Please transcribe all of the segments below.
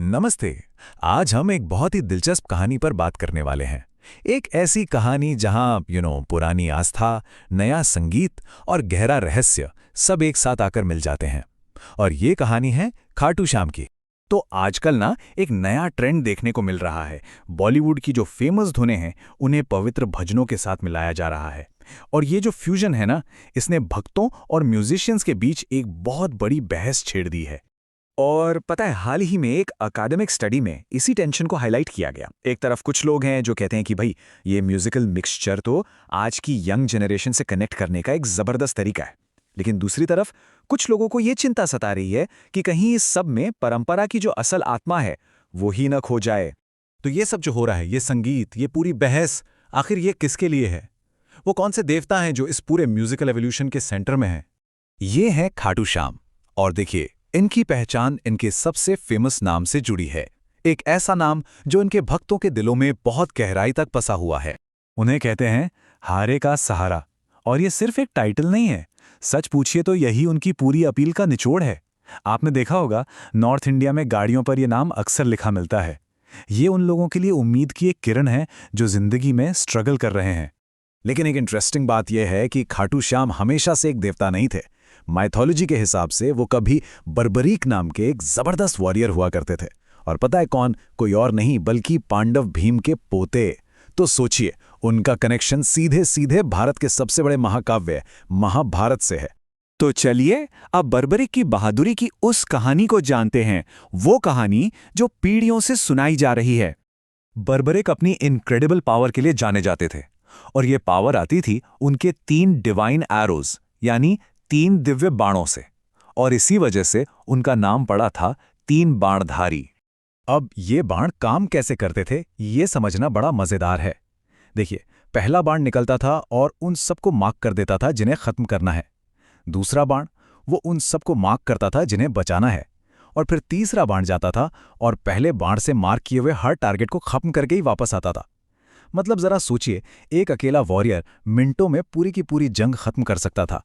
नमस्ते। आज हम एक बहुत ही दिलचस्प कहानी पर बात करने वाले हैं। एक ऐसी कहानी जहां पुरानी आस्था, नया संगीत और गहरा रहस्य सब एक साथ आकर मिल जाते हैं। और ये कहानी है खाटू श्याम की। तो आजकल ना एक नया ट्रेंड देखने को मिल रहा है। बॉलीवुड की जो फेमस धुनें हैं उन्हें पवित्र भजनों के साथ मिलाया जा रहा है। और ये जो फ्यूजन है ना, इसने भक्तों और म्यूजिशियंस के बीच एक बहुत बड़ी बहस छेड़ दी है। और पता है, हाल ही में एक अकादमिक स्टडी में इसी टेंशन को हाईलाइट किया गया। एक तरफ कुछ लोग हैं जो कहते हैं कि भाई ये म्यूजिकल मिक्सचर तो आज की यंग जनरेशन से कनेक्ट करने का एक जबरदस्त तरीका है, लेकिन दूसरी तरफ कुछ लोगों को ये चिंता सता रही है कि कहीं इस सब में परंपरा की जो असल आत्मा है वो ही न खो जाए। तो ये सब जो हो रहा है, ये संगीत, ये पूरी बहस, आखिर ये किसके लिए है? वो कौन से देवता हैं जो इस पूरे म्यूजिकल एवोल्यूशन के सेंटर में हैं? ये है खाटू श्याम। और देखिए, इनकी पहचान इनके सबसे फेमस नाम से जुड़ी है। एक ऐसा नाम जो इनके भक्तों के दिलों में बहुत गहराई तक बसा हुआ है। उन्हें कहते हैं हारे का सहारा। और ये सिर्फ एक टाइटल नहीं है, सच पूछिए तो यही उनकी पूरी अपील का निचोड़ है। आपने देखा होगा, नॉर्थ इंडिया में गाड़ियों पर यह नाम अक्सर लिखा मिलता है। ये उन लोगों के लिए उम्मीद की एक किरण है जो जिंदगी में स्ट्रगल कर रहे हैं। लेकिन एक इंटरेस्टिंग बात यह है कि खाटू श्याम हमेशा से एक देवता नहीं थे। माइथोलॉजी के हिसाब से वो कभी बर्बरीक नाम के एक जबरदस्त वॉरियर हुआ करते थे। और पता है कौन? कोई और नहीं बल्कि पांडव भीम के पोते। तो सोचिए, उनका कनेक्शन सीधे सीधे भारत के सबसे बड़े महाकाव्य महाभारत से है। तो चलिए अब बर्बरिक की बहादुरी की उस कहानी को जानते हैं, वो कहानी जो पीढ़ियों से सुनाई जा रही है। बर्बरिक अपनी इनक्रेडिबल पावर के लिए जाने जाते थे, और ये पावर आती थी उनके 3 डिवाइन एरोज यानी 3 दिव्य बाणों से। और इसी वजह से उनका नाम पड़ा था 3 बाणधारी। अब ये बाण काम कैसे करते थे, ये समझना बड़ा मजेदार है। देखिए, पहला बाण निकलता था और उन सबको मार्क कर देता था जिन्हें खत्म करना है। दूसरा बाण वो उन सबको मार्क करता था जिन्हें बचाना है। और फिर तीसरा बाण जाता था और पहले बाण से मार्क किए हुए हर टारगेट को खत्म करके ही वापस आता था। मतलब जरा सोचिए, एक अकेला वॉरियर मिनटों में पूरी की पूरी जंग खत्म कर सकता था।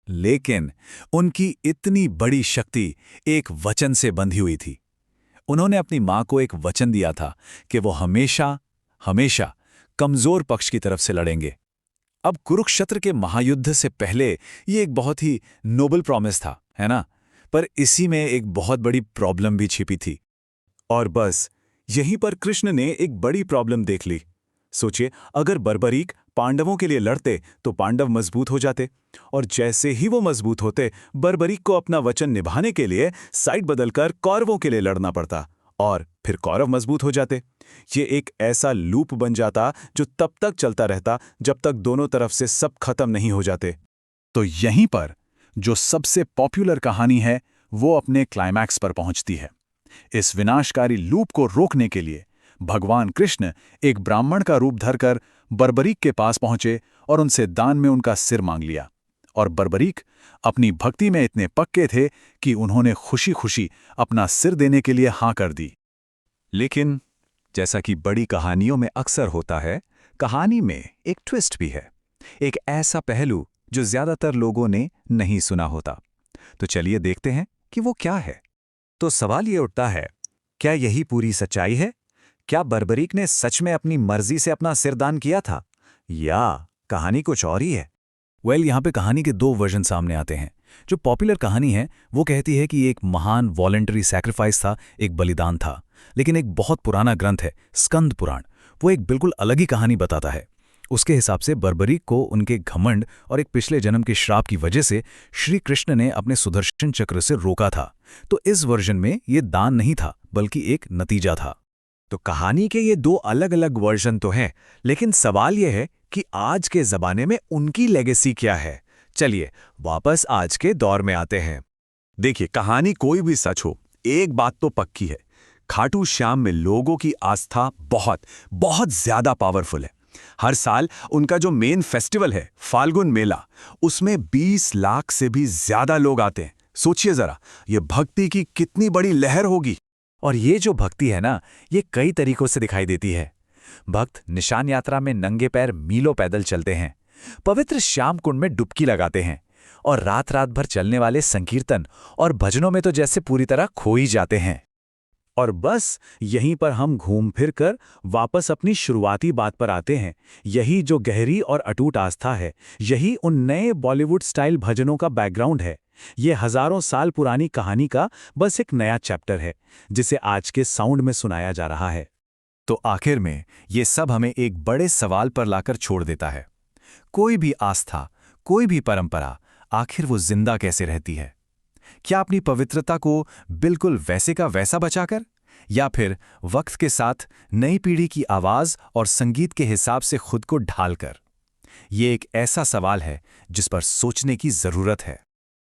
लेकिन उनकी इतनी बड़ी शक्ति एक वचन से बंधी हुई थी। उन्होंने अपनी मां को एक वचन दिया था कि वो हमेशा हमेशा कमजोर पक्ष की तरफ से लड़ेंगे। अब कुरुक्षेत्र के महायुद्ध से पहले ये एक बहुत ही नोबल प्रॉमिस था, है ना? पर इसी में एक बहुत बड़ी प्रॉब्लम भी छिपी थी। और बस यहीं पर कृष्ण ने एक बड़ी प्रॉब्लम देख ली। सोचिए, अगर बर्बरीक पांडवों के लिए लड़ते तो पांडव मजबूत हो जाते, और जैसे ही वो मजबूत होते, बर्बरीक को अपना वचन निभाने के लिए साइड बदलकर कौरवों के लिए लड़ना पड़ता, और फिर कौरव मजबूत हो जाते। ये एक ऐसा लूप बन जाता जो तब तक चलता रहता जब तक दोनों तरफ से सब खत्म नहीं हो जाते। तो यहीं पर जो सबसे पॉपुलर कहानी है वो अपने क्लाइमैक्स पर पहुंचती है। इस विनाशकारी लूप को रोकने के लिए भगवान कृष्ण एक ब्राह्मण का रूप धरकर बर्बरीक के पास पहुंचे और उनसे दान में उनका सिर मांग लिया। और बर्बरीक अपनी भक्ति में इतने पक्के थे कि उन्होंने खुशी खुशी अपना सिर देने के लिए हां कर दी। लेकिन जैसा कि बड़ी कहानियों में अक्सर होता है, कहानी में एक ट्विस्ट भी है, एक ऐसा पहलू जो ज्यादातर लोगों ने नहीं सुना होता। तो चलिए देखते हैं कि वो क्या है। तो सवाल ये उठता है, क्या यही पूरी सच्चाई है? क्या बर्बरीक ने सच में अपनी मर्जी से अपना सिरदान किया था, या कहानी कुछ और ही है? यहाँ पे कहानी के 2 वर्जन सामने आते हैं। जो पॉपुलर कहानी है वो कहती है कि एक महान वॉलंटरी सैक्रिफाइस था, एक बलिदान था। लेकिन एक बहुत पुराना ग्रंथ है, स्कंद पुराण, वो एक बिल्कुल अलग ही कहानी बताता है। उसके हिसाब से बर्बरीक को उनके घमंड और एक पिछले जन्म के श्राप की वजह से श्री कृष्ण ने अपने सुदर्शन चक्र से रोका था। तो इस वर्जन में ये दान नहीं था बल्कि एक नतीजा था। तो कहानी के ये 2 अलग अलग वर्जन तो हैं, लेकिन सवाल यह है कि आज के जमाने में उनकी लेगेसी क्या है। चलिए वापस आज के दौर में आते हैं। देखिए, कहानी कोई भी सच हो, एक बात तो पक्की है, खाटू श्याम में लोगों की आस्था बहुत बहुत ज्यादा पावरफुल है। हर साल उनका जो मेन फेस्टिवल है फाल्गुन मेला, उसमें 20 लाख से भी ज्यादा लोग आते हैं। सोचिए जरा, ये भक्ति की कितनी बड़ी लहर होगी। और ये जो भक्ति है ना, ये कई तरीकों से दिखाई देती है। भक्त निशान यात्रा में नंगे पैर मीलों पैदल चलते हैं, पवित्र श्याम कुंड में डुबकी लगाते हैं, और रात रात भर चलने वाले संकीर्तन और भजनों में तो जैसे पूरी तरह खो ही जाते हैं। और बस यहीं पर हम घूम फिर कर वापस अपनी शुरुआती बात पर आते हैं। यही जो गहरी और अटूट आस्था है, यही उन नए बॉलीवुड स्टाइल भजनों का बैकग्राउंड है। ये हजारों साल पुरानी कहानी का बस एक नया चैप्टर है, जिसे आज के साउंड में सुनाया जा रहा है। तो आखिर में ये सब हमें एक बड़े सवाल पर लाकर छोड़ देता है। कोई भी आस्था, कोई भी परंपरा, आखिर वो जिंदा कैसे रहती है? क्या अपनी पवित्रता को बिल्कुल वैसे का वैसा बचाकर, या फिर वक्त के साथ नई पीढ़ी की आवाज और संगीत के हिसाब से खुद को ढालकर? ये एक ऐसा सवाल है जिस पर सोचने की जरूरत है।